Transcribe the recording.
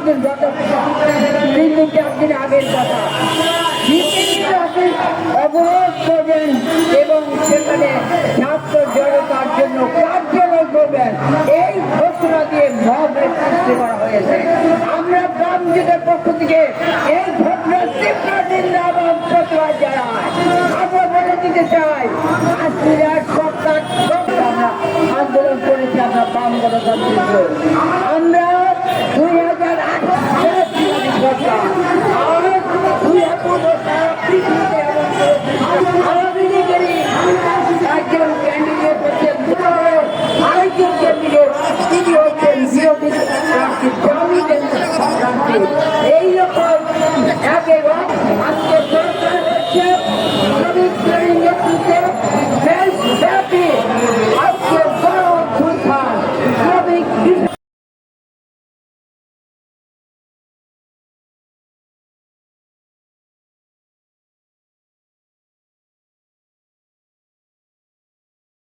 দিন গত 3-4 দিন আগের কথা অবরোধ করবেন এবং সেখানে ছাত্র জনতার জন্য কার্যালয় করবেন, এই ঘোষণা দিয়ে মহবের সৃষ্টি করা হয়েছে। আমরা বাম জোটের পক্ষ থেকে এই ঘটনার তীব্র নিন্দা এবং প্রতিবাদ জানাই। আমরা বলে দিতে চাই, আজকের সরকার আমরা আন্দোলন করেছি, আমরা বাম গণতান্ত্রিক দল। আমরা 2008 সরকার আওয়ামী লীগেরই একজন ক্যান্ডিডেট হচ্ছেন, আরেকজন ক্যান্ডিডেট তিনি হচ্ছেন বিরোধী প্রার্থী জামিনের প্রার্থী। এইরকম একেবারে আজকে সরকার হচ্ছে শ্রমিক শ্রেণীর নেতৃত্বে দেশব্যাপী